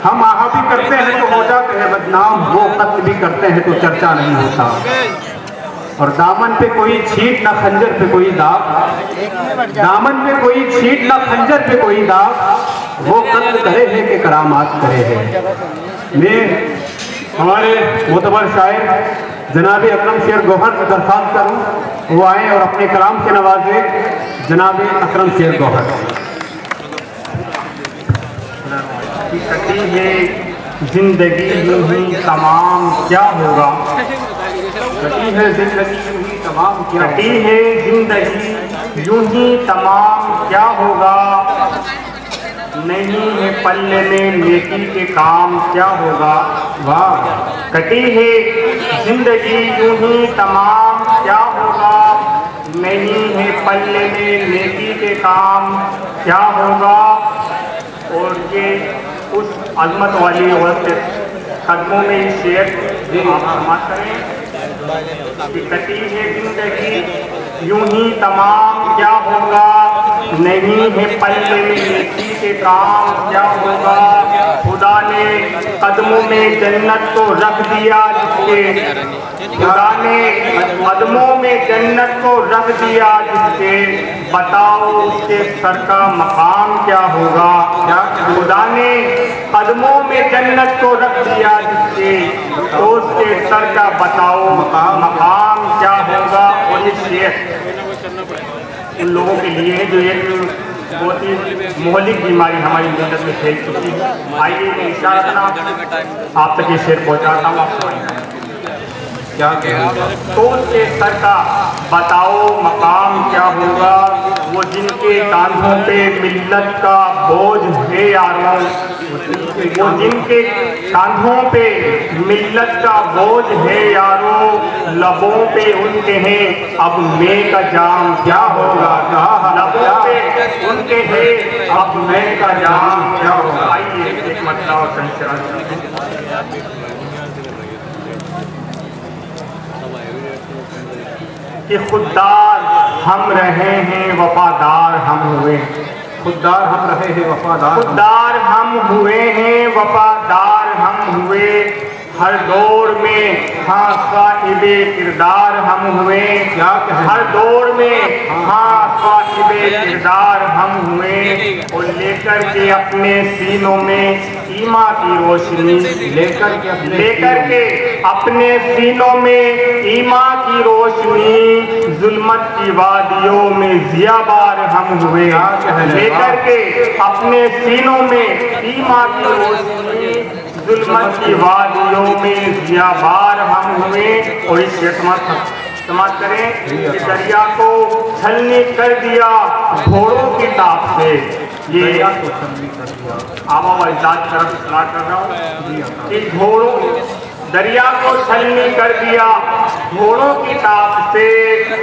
हम आहा भी करते हैं तो हो जाते हैं बदनाम, वो कत्ल भी करते हैं तो चर्चा नहीं होता। और दामन पे कोई छींट ना खंजर पे कोई दाग, दामन पे कोई छींट ना खंजर पे कोई दाग, वो कत्ल करे है कि करामात करे है। मैं हमारे मोतबर शायर जनाब अकरम शेर गौहर से दरख्वास्त करूं वो आए और अपने कलाम से नवाजे। जनाब अकरम शेर गौहर। कटी है जिंदगी यूं ही तमाम क्या होगा, कटी है जिंदगी यूं ही तमाम क्या, कटी है जिंदगी यूं ही तमाम क्या होगा, नहीं है पल्ले में नेकी के काम क्या होगा। वाह। कटी है जिंदगी यूं ही तमाम क्या होगा, नहीं है पल्ले में नेकी के काम क्या होगा। और ये उस अजमत वाली औरत के कदमों में शेर आप समाप्त करें कि कटी है जिंदगी यूं ही तमाम क्या होगा, नहीं है पल्ले में नेकी के काम क्या होगा। खुदा ने कदमों में जन्नत को रख दिया जिसके, खुदा ने कदमों में जन्नत को रख दिया जिसके, बताओ उसके सर का मकाम क्या होगा। खुदा ने कदमों में जन्नत को रख दिया जिसके, तो उसके सर का बताओ मकाम क्या होगा। और ये शेर उन लोगों के लिए है जो एक बहुत ही मौलिक बीमारी हमारी मिल्लत में फैल चुकी है। आइए मैं इशारा आप तक ये शेर पहुँचाता हूँ। आप क्या कहें। तो उसके सर का बताओ मकाम क्या होगा, वो जिनके कांधों पे मिल्लत का बोझ है यारों, वो जिनके कांधों पे मिल्लत का बोझ है यारों, लबों पे उनके हैं अब मैं का जाम क्या होगा। लबों पे उनके हैं अब मैं का जाम क्या होगा। आइए एक मतलब और संशय कि खुददार हम रहे हैं वफादार हम हुए, खुददार हम रहे हैं वफादार, खुददार हम हुए हैं वफादार हम हुए, हर दौर में हाँ साहिबे किरदार हम हुए। हर दौर में हाँ साहिबे किरदार हम हुए, और लेकर के अपने सीनों में ईमा की रोशनी, लेकर के अपने सीनों में ईमा की रोशनी, जुल्मत की वादियों में ज़ियाबार हम हुए। लेकर के अपने सीनों में ईमा की रोशनी, जुल्मत की वादियों में ज़ियाबार हम हुए। और इस समाप्त करें कि दरिया को छलनी कर दिया घोड़ों की ताप से, ये आवाज़ इस्तेमाल कर रहा हूँ कि घोड़ों दरिया को छलनी कर दिया घोड़ों की ताप से,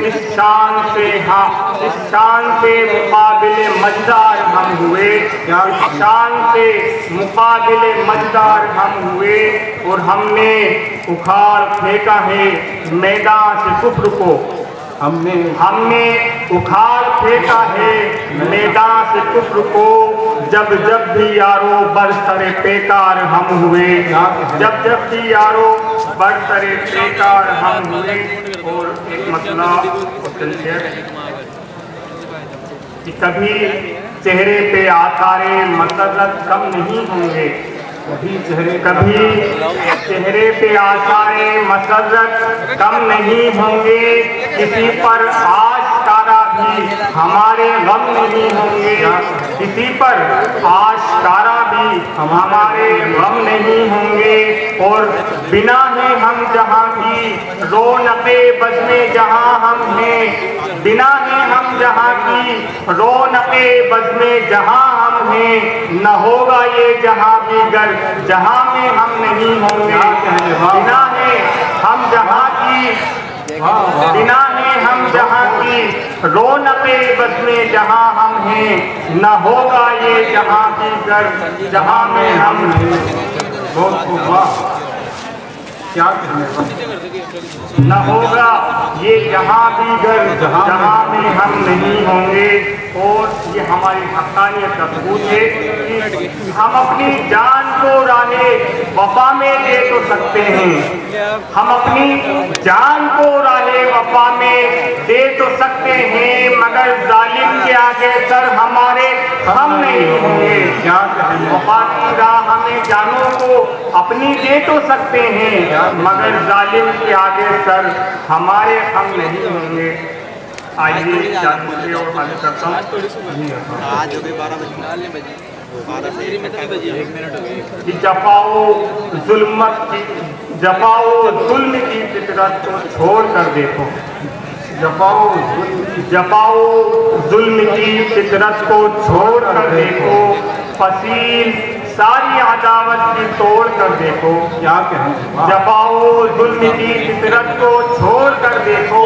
इस शान से हाँ इस शान से मुकाबिले मजदार हम हुए। इस शान से मुकाबिले मजदार हम हुए, और हमने उखाड़ फेंका है मैदान से कुफ्र को, हमने उखाड़ फेंका है मैदान से कुफ्र को, जब जब भी यारो बरसरे पेकार हम हुए। जब जब भी यारो बरसरे पेकार हम हुए। और एक मसला कि कभी चेहरे पे आसारे मसरत कम नहीं होंगे, कभी चेहरे पे आसारे मसरत कम नहीं होंगे, किसी पर आशकारा भी हमारे गम नहीं होंगे, किसी पर आशकारा भी हमारे गम नहीं होंगे। और बिना है हम जहाँ की रौनक़े बज़्मे जहाँ हम हैं, बिना है हम जहाँ की रौनक़े बज़्मे जहाँ हम हैं, न होगा ये जहाँ भी गर जहाँ में हम नहीं होंगे। बिना है हम जहाँ की बिना है हम जहाँ की रौनक़े बज़्मे जहाँ हम हैं, न होगा ये जहाँ की गर जहाँ में हम नहीं। क्या न होगा ये जहाँ भी गर जहाँ में हम नहीं होंगे। और ये हमारी हक़ानियत का सबूत है कि हम अपनी जान को राहे वफा में दे तो सकते हैं, हम अपनी जान को राहे वफा में दे तो सकते हैं, मगर जालिम के आगे सर हमारे हम नहीं होंगे। वफा की राह हमें जानों को अपनी दे तो सकते हैं, मगर जालिम के आगे सर हमारे हम नहीं होंगे। आइए जानते और हाजिर करता हूँ आज हो गए 12 बजे 12 से 1 मिनट हो गए कि जफाओ जुल्म की फितरत को छोड़ कर देखो, जफाओ जुल्म की फितरत को छोड़ कर देखो, फसील सारी अदावत की तोड़ कर देखो। क्या कहें, जफाओ जुल्म की फितरत को छोड़ कर देखो,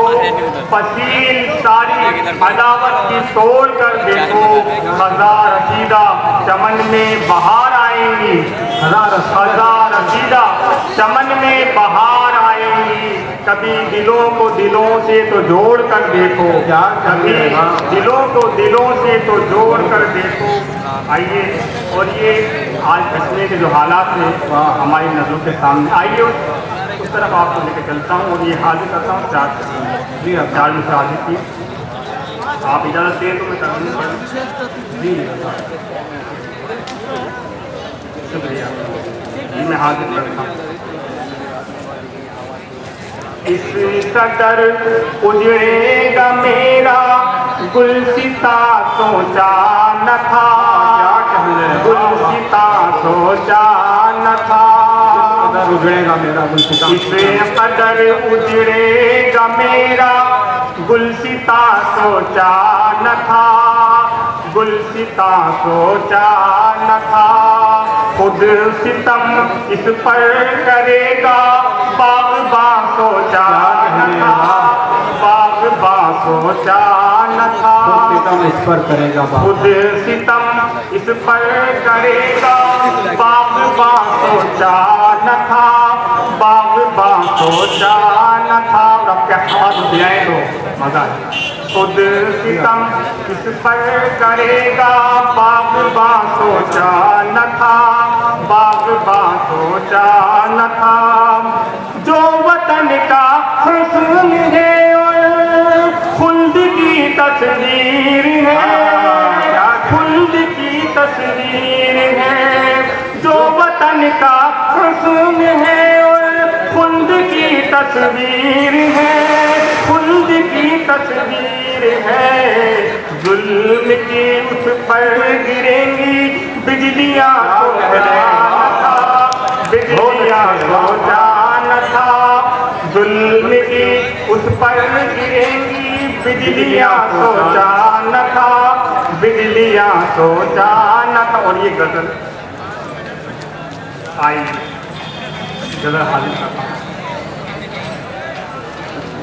फसील सारी अदावत की तोड़ कर देखो। खज़ा रसीदा चमन में बहार आएंगी, खज़ा रसीदा चमन में बहार आएंगी। कभी दिलों को दिलों से तो जोड़ कर देखो, कभी दिलों को दिलों से तो जोड़ कर देखो। आइए, और ये आज फैसले के जो हालात हैं हमारी नज़रों के सामने, आइए उस तरफ आपको लेकर चलता हूँ और ये हाजिर करता हूँ चार में से हाजिर की आप इजाज़त दें तो मैं कर जी शुक्रिया जी, मैं हाजिर करता हूँ। इस कदर उजड़ेगा मेरा गुलसिता सोचा न था, गुलसिता सोचा न था, उजड़ेगा मेरा गुलसिता, इस कदर उजड़ेगा मेरा गुलसिता सोचा न था, गुलसिता सोचा न था। खुद सितम इस पर करेगा बाग़बा सोचा न था, बाग़बा सोचा न था, सितम इस पर करेगा, खुद सितम इस पर करेगा बाग़बा सोचा न था, बाग़बा सोचा न था। रब के हाथ दिलाएं तो मजा है। खुद सितम इस पर करेगा बाग़बा सोचा न था, बाग़बा सोचा न था। जो वतन का हुस्न है और खुल्द की तस्वीर है, खुल्द की तस्वीर है, जो वतन का हुस्न है और खुल्द की तस्वीर है, खुल्द की तस्वीर है। जुल्म की उस पर गिरेंगी बिजलियाँ सोचा न था, बिजलियाँ सोचा न था। जुल्म की उस पर गिरेंगी बिजलियाँ सोचा न था, बिजलियाँ सोचा न था। और ये गजल आई, गजल हाजिर करता हूँ।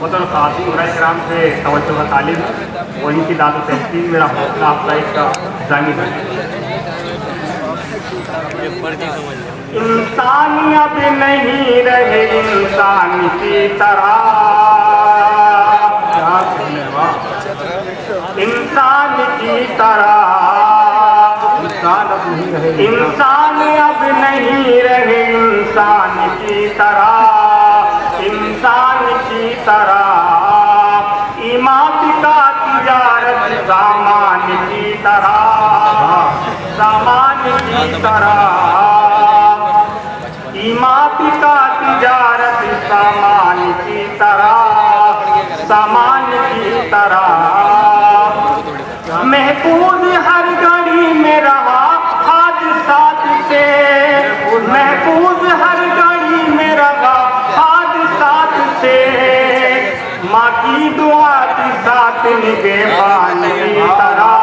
मतलब खासी उमरा-ए-किराम से तवज्जो व तालीम और इनकी दाद व तहसीन मेरा हौसला अफजाई का जानी है। इंसान अब नहीं रहे इंसान की तरह, इंसान की तरह, इंसान अब नहीं रहे इंसान की तरह, इंसान की तरह। ईमान का तिजारत सामान की तरह, सामान की तरह। ईमान का तिजारत सामान की तरह, सामान की तरह। महफूज हर घड़ी में रहा हादसात से, महफूज हर घड़ी में रहा हादसात से। माँ की दुआ के साथ निगहबान की तरह,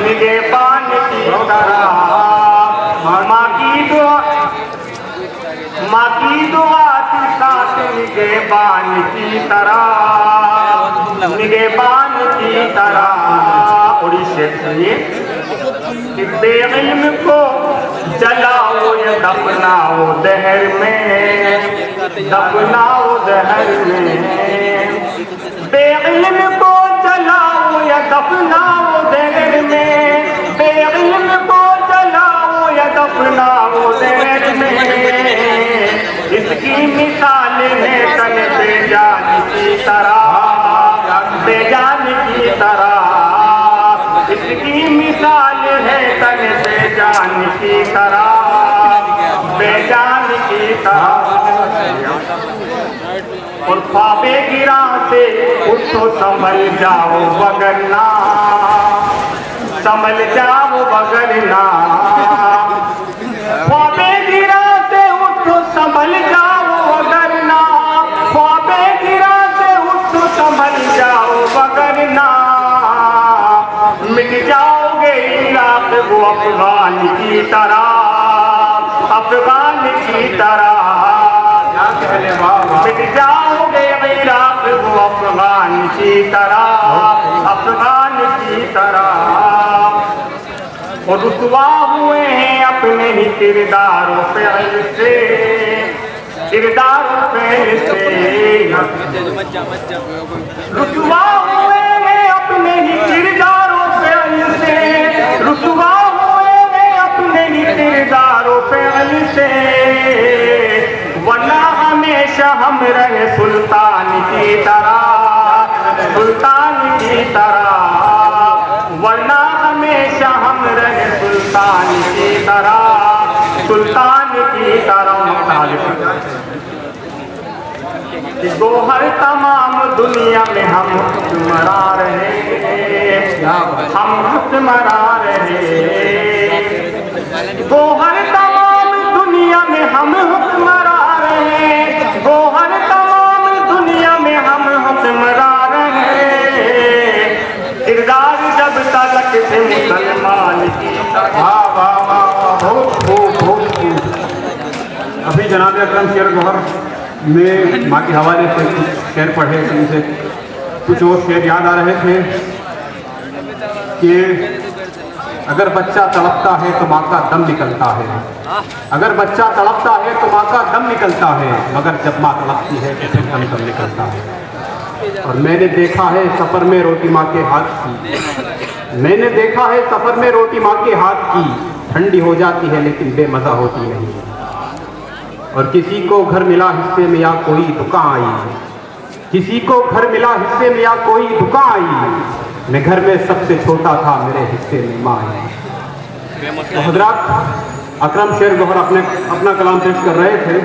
निगहबान की तरह। माँ की दुआ, माँ की दुआ के साथ निगहबान की तरह, निगहबान की तरह। और इस शेर सुनिए कि बेइल्म को जलाओ या दफनाओ दहर में, दफनाओ दहर में। बेइल्म को जलाओ या दफनाओ देर में, बेइल्म को जलाओ या दफनाओ देर में। इसकी मिसाल है तन बेजान की तरह, बेजान की तरह। इसकी मिसाल है तन बेजान की तरह, बेजान की तरह। और ख्वाबे गिरा से उठो संभल जाओ वगरना, संभल जाओ वगरना। ख्वाबे गिरा से उठो संभल जाओ वगरना, ख्वाबे गिरा से उठो संभल जाओ वगरना। मिट जाओगे इलाक वो अफगान की तरह, अफगान की तरह। मिट जाओगे इलाक वो अफगान की तरह, अफगान की तरह। और रुसवा हुए हैं अपने ही किरदारों पे से, किरदारों पे से। रुसवा हुए हैं अपने ही किरदारों पे से, रुसवा हुए हैं अपने ही किरदारों पे से। वरना हमेशा हम रहे सुल्तान की तरह, सुल्तान की तरह। वरना हमेशा हम रहे सुल्तान की तरह, सुल्तान की तरह। कि गोहर तमाम दुनिया में हम हुक्मरा रहे, हम हुक्मरा रहे। गोहर तमाम दुनिया में हम हुक्मरा रहे, गोहर तमाम दुनिया में हम हुक्मरा रहे। किरदार जब तलक से मुसलमान की तरह। वाह वाह वाह, बहुत खूब बहुत खूब। अभी जनाब अकरम शेर गौहर में माँ के हवाले से कुछ शेर पढ़े, उनसे कुछ और शेर याद आ रहे थे कि अगर बच्चा तड़पता है तो माँ का दम निकलता है, अगर बच्चा तड़पता है तो माँ का दम निकलता है, मगर जब माँ तड़पती है तो फिर दम निकलता है। और मैंने देखा है सफ़र में रोटी माँ के हाथ की, मैंने देखा है सफ़र में रोटी माँ के हाथ की, ठंडी हो जाती है लेकिन बेमज़ा होती नहीं। और किसी को घर मिला हिस्से में या कोई दुकान आई, किसी को घर मिला हिस्से में या कोई दुकान आई, मैं घर में सबसे छोटा था मेरे हिस्से में माँ आई। तो हजरात अकरम शेर गौहर अपना कलाम पेश कर रहे थे।